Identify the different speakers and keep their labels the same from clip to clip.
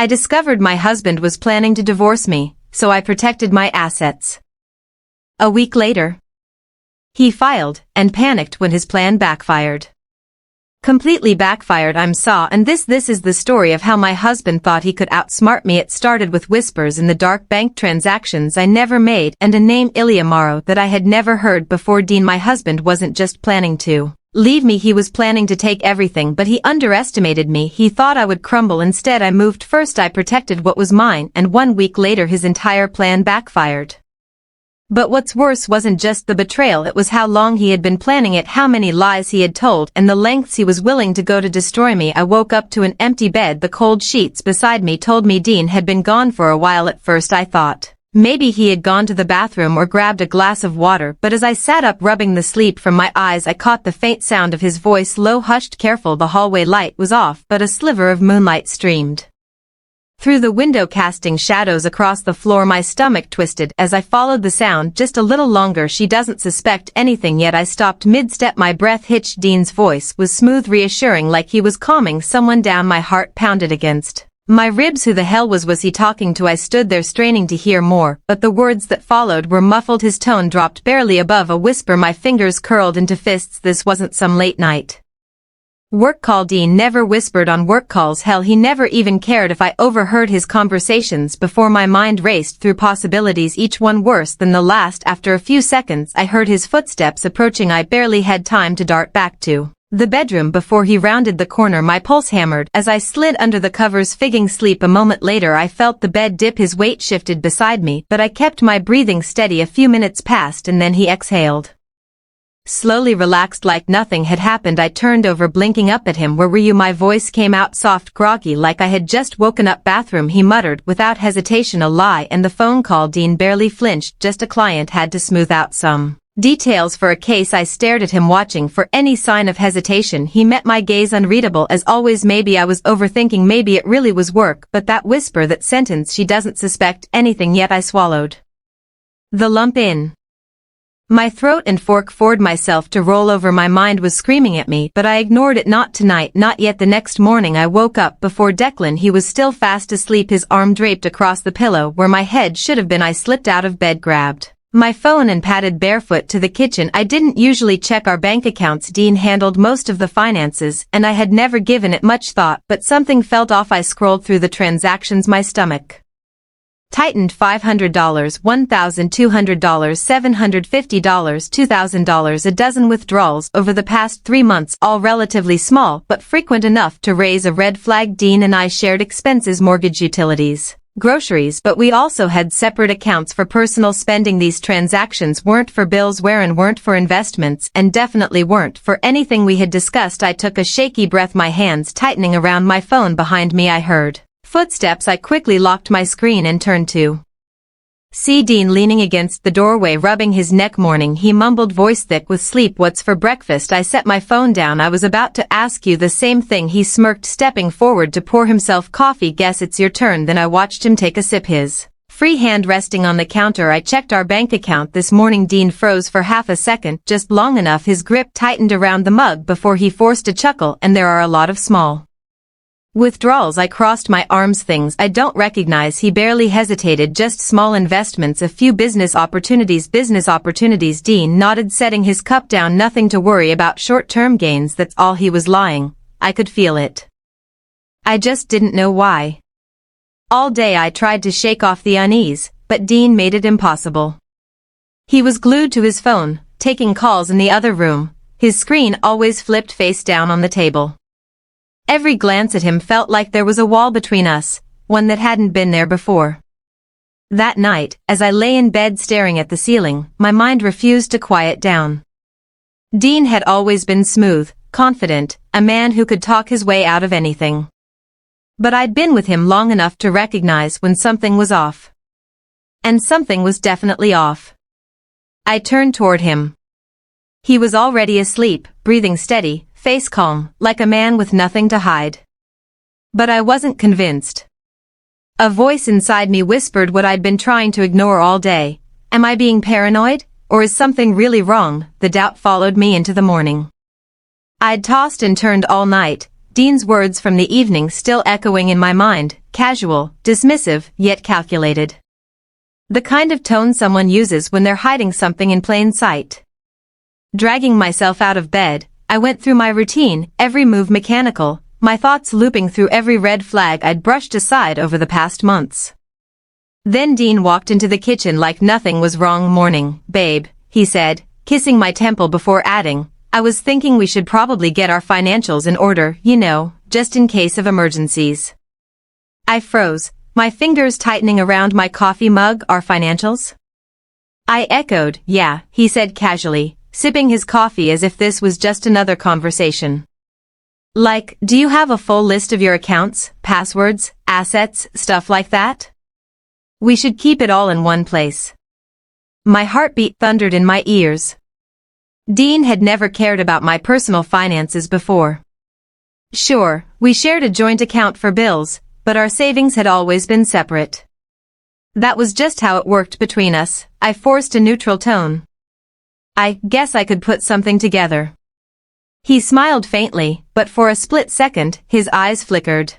Speaker 1: I discovered my husband was planning to divorce me, so I protected my assets. A week later, he filed and panicked when his plan backfired. Completely backfired, and this is the story of how my husband thought he could outsmart me. It started with whispers in the dark, bank transactions I never made, and a name Ilya Morrow that I had never heard before. Dean, my husband, wasn't just planning to leave me, he was planning to take everything, but he underestimated me. He thought I would crumble. Instead, I moved first. I protected what was mine, and 1 week later his entire plan backfired. But what's worse wasn't just the betrayal, it was how long he had been planning it, how many lies he had told, and the lengths he was willing to go to destroy me. I woke up to an empty bed. The cold sheets beside me told me Dean had been gone for a while. At first I thought maybe he had gone to the bathroom or grabbed a glass of water, but as I sat up rubbing the sleep from my eyes, I caught the faint sound of his voice, low, hushed, careful. The hallway light was off, but a sliver of moonlight streamed through the window, casting shadows across the floor. My stomach twisted as I followed the sound. Just a little longer. She doesn't suspect anything yet. I stopped mid-step. My breath hitched. Dean's voice was smooth, reassuring, like he was calming someone down. My heart pounded against my ribs. Who the hell was he talking to? I stood there straining to hear more, but the words that followed were muffled. His tone dropped barely above a whisper. My fingers curled into fists. This wasn't some late night work call. Dean never whispered on work calls. Hell, he never even cared if I overheard his conversations before. My mind raced through possibilities, each one worse than the last. After a few seconds, I heard his footsteps approaching. I barely had time to dart back to the bedroom before he rounded the corner. My pulse hammered as I slid under the covers, figging sleep. A moment later, I felt the bed dip. His weight shifted beside me, but I kept my breathing steady. A few minutes passed, and then he exhaled, slowly, relaxed, like nothing had happened. I turned over, blinking up at him. Where were you? My voice came out soft, groggy, like I had just woken up. Bathroom, he muttered without hesitation. A lie. And the phone call. Dean barely flinched. Just a client, had to smooth out some details for a case. I stared at him, watching for any sign of hesitation. He met my gaze, unreadable as always. Maybe I was overthinking, maybe it really was work, but that whisper, that sentence, she doesn't suspect anything yet. I swallowed the lump in my throat and forced myself to roll over. My mind was screaming at me, but I ignored it. Not tonight, not yet. The next morning I woke up before Declan. He was still fast asleep, his arm draped across the pillow where my head should have been. I slipped out of bed, grabbed my phone and padded barefoot to the kitchen. I didn't usually check our bank accounts. Dean handled most of the finances, and I had never given it much thought, but something felt off. I scrolled through the transactions, my stomach tightened. $500, $1,200, $750, $2,000, a dozen withdrawals over the past 3 months, all relatively small, but frequent enough to raise a red flag. Dean and I shared expenses, mortgage, utilities, groceries, but we also had separate accounts for personal spending. These transactions weren't for bills, weren't for investments, and definitely weren't for anything we had discussed. I took a shaky breath, my hands tightening around my phone. Behind me I heard footsteps. I quickly locked my screen and turned to see Dean leaning against the doorway, rubbing his neck. Morning, he mumbled, voice thick with sleep. What's for breakfast? I set my phone down. I was about to ask you the same thing. He smirked, stepping forward to pour himself coffee. Guess it's your turn. Then I watched him take a sip, his free hand resting on the counter. I checked our bank account this morning. Dean froze for half a second, just long enough his grip tightened around the mug before he forced a chuckle. And there are a lot of small withdrawals. I crossed my arms. Things I don't recognize. He barely hesitated. Just small investments, a few business opportunities. Dean nodded, setting his cup down. Nothing to worry about, short-term gains, that's all. He was lying. I could feel it. I just didn't know why. All day I tried to shake off the unease, but Dean made it impossible. He was glued to his phone, taking calls in the other room. His screen always flipped face down on the table. Every glance at him felt like there was a wall between us, one that hadn't been there before. That night, as I lay in bed staring at the ceiling, my mind refused to quiet down. Dean had always been smooth, confident, a man who could talk his way out of anything. But I'd been with him long enough to recognize when something was off. And something was definitely off. I turned toward him. He was already asleep, breathing steady, face calm, like a man with nothing to hide. But I wasn't convinced. A voice inside me whispered what I'd been trying to ignore all day. Am I being paranoid? Or is something really wrong? The doubt followed me into the morning. I'd tossed and turned all night, Dean's words from the evening still echoing in my mind. casual, dismissive, yet calculated. The kind of tone someone uses when they're hiding something in plain sight. Dragging myself out of bed, I went through my routine, every move mechanical, my thoughts looping through every red flag I'd brushed aside over the past months. Then Dean walked into the kitchen like nothing was wrong. "Morning, babe," he said, kissing my temple before adding, "I was thinking we should probably get our financials in order, just in case of emergencies." I froze, my fingers tightening around my coffee mug. "Our financials?" I echoed. "Yeah," he said casually, sipping his coffee as if this was just another conversation. "Like, do you have a full list of your accounts, passwords, assets, stuff like that? We should keep it all in one place." My heartbeat thundered in my ears. Dean had never cared about my personal finances before. Sure, we shared a joint account for bills, but our savings had always been separate. That was just how it worked between us. I forced a neutral tone. "I guess I could put something together." He smiled faintly, but for a split second, his eyes flickered.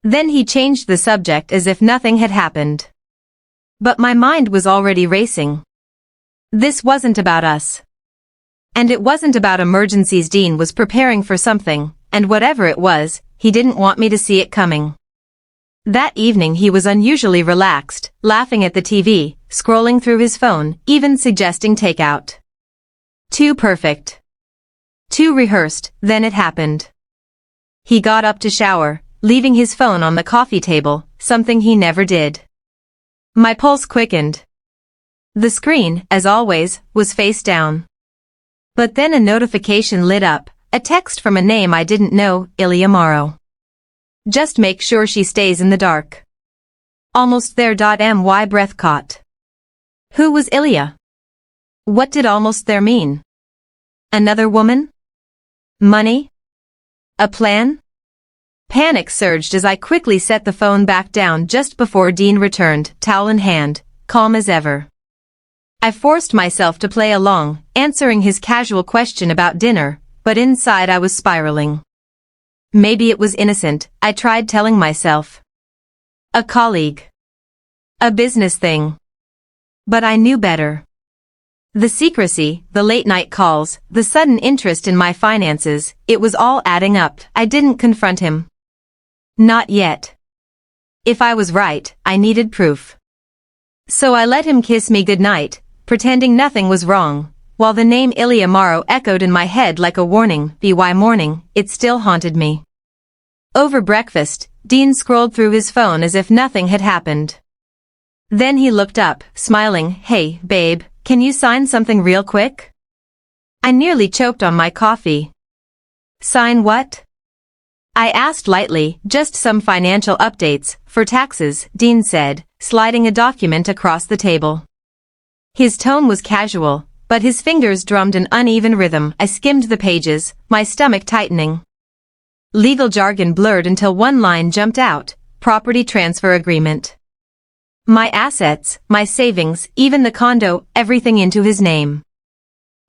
Speaker 1: Then he changed the subject as if nothing had happened. But my mind was already racing. This wasn't about us. And it wasn't about emergencies. Dean was preparing for something, and whatever it was, he didn't want me to see it coming. That evening he was unusually relaxed, laughing at the TV, scrolling through his phone, even suggesting takeout. Too perfect. Too rehearsed. Then it happened. He got up to shower, leaving his phone on the coffee table, something he never did. My pulse quickened. The screen, as always, was face down. But then a notification lit up, a text from a name I didn't know, Ilya Morrow. "Just make sure she stays in the dark." Almost there. My breath caught. Who was Ilya? What did almost there mean? Another woman? Money? A plan? Panic surged as I quickly set the phone back down just before Dean returned, towel in hand, calm as ever. I forced myself to play along, answering his casual question about dinner, but inside I was spiraling. Maybe it was innocent, I tried telling myself. A colleague. A business thing. But I knew better. The secrecy, the late-night calls, the sudden interest in my finances, it was all adding up. I didn't confront him. Not yet. If I was right, I needed proof. So I let him kiss me goodnight, pretending nothing was wrong, while the name Ilya Morrow echoed in my head like a warning. By morning, it still haunted me. Over breakfast, Dean scrolled through his phone as if nothing had happened. Then he looked up, smiling. "Hey, babe, can you sign something real quick?" I nearly choked on my coffee. "Sign what?" I asked lightly. "Just some financial updates, for taxes," Dean said, sliding a document across the table. His tone was casual, but his fingers drummed an uneven rhythm. I skimmed the pages, my stomach tightening. Legal jargon blurred until one line jumped out: property transfer agreement. My assets, my savings, even the condo, everything into his name.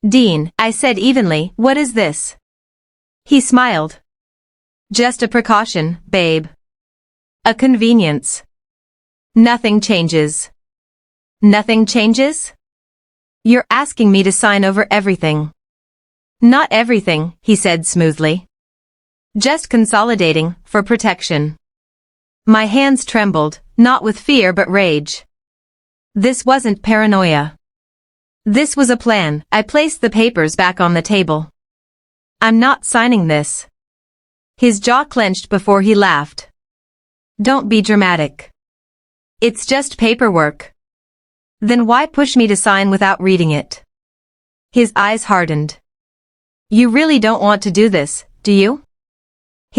Speaker 1: "Dean," I said evenly, "what is this?" He smiled. "Just a precaution, babe. A convenience. Nothing changes." Nothing changes? You're asking me to sign over everything. Not everything, he said smoothly. Just consolidating, for protection. My hands trembled, not with fear but rage. This wasn't paranoia. This was a plan. I placed the papers back on the table. "I'm not signing this." His jaw clenched before he laughed. "Don't be dramatic. It's just paperwork." "Then why push me to sign without reading it?" His eyes hardened. "You really don't want to do this, do you?"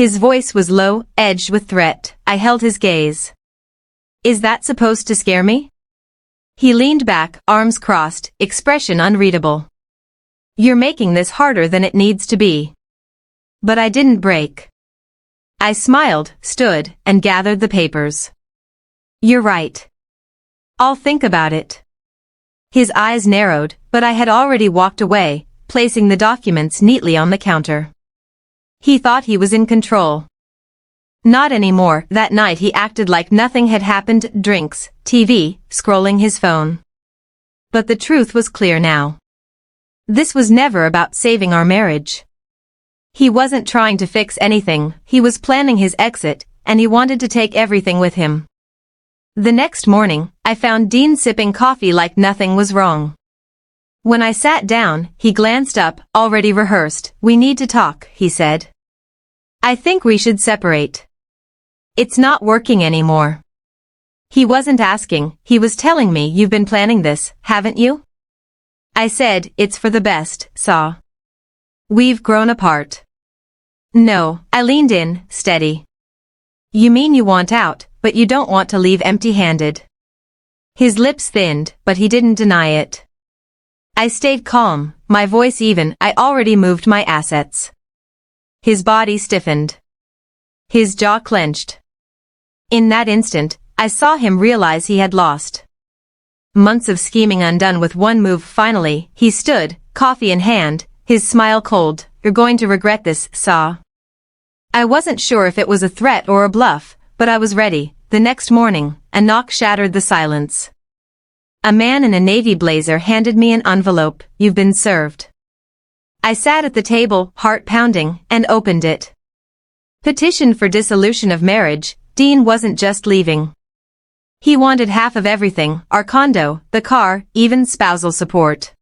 Speaker 1: His voice was low, edged with threat. I held his gaze. "Is that supposed to scare me?" He leaned back, arms crossed, expression unreadable. "You're making this harder than it needs to be." But I didn't break. I smiled, stood, and gathered the papers. "You're right. I'll think about it." His eyes narrowed, but I had already walked away, placing the documents neatly on the counter. He thought he was in control. Not anymore. That night he acted like nothing had happened, drinks, TV, scrolling his phone. But the truth was clear now. This was never about saving our marriage. He wasn't trying to fix anything, he was planning his exit, and he wanted to take everything with him. The next morning, I found Dean sipping coffee like nothing was wrong. When I sat down, he glanced up, already rehearsed. "We need to talk," he said. "I think we should separate. It's not working anymore." He wasn't asking, he was telling me, "You've been planning this, haven't you?" I said, "It's for the best, Saw. We've grown apart." "No," I leaned in, steady. "You mean you want out, but you don't want to leave empty-handed." His lips thinned, but he didn't deny it. I stayed calm, my voice even. "I already moved my assets." His body stiffened. His jaw clenched. In that instant, I saw him realize he had lost. Months of scheming undone with one move. Finally, he stood, coffee in hand, his smile cold. "You're going to regret this, Saw." I wasn't sure if it was a threat or a bluff, but I was ready. The next morning, a knock shattered the silence. A man in a navy blazer handed me an envelope. "You've been served." I sat at the table, heart pounding, and opened it. Petition for dissolution of marriage. Dean wasn't just leaving. He wanted half of everything, our condo, the car, even spousal support.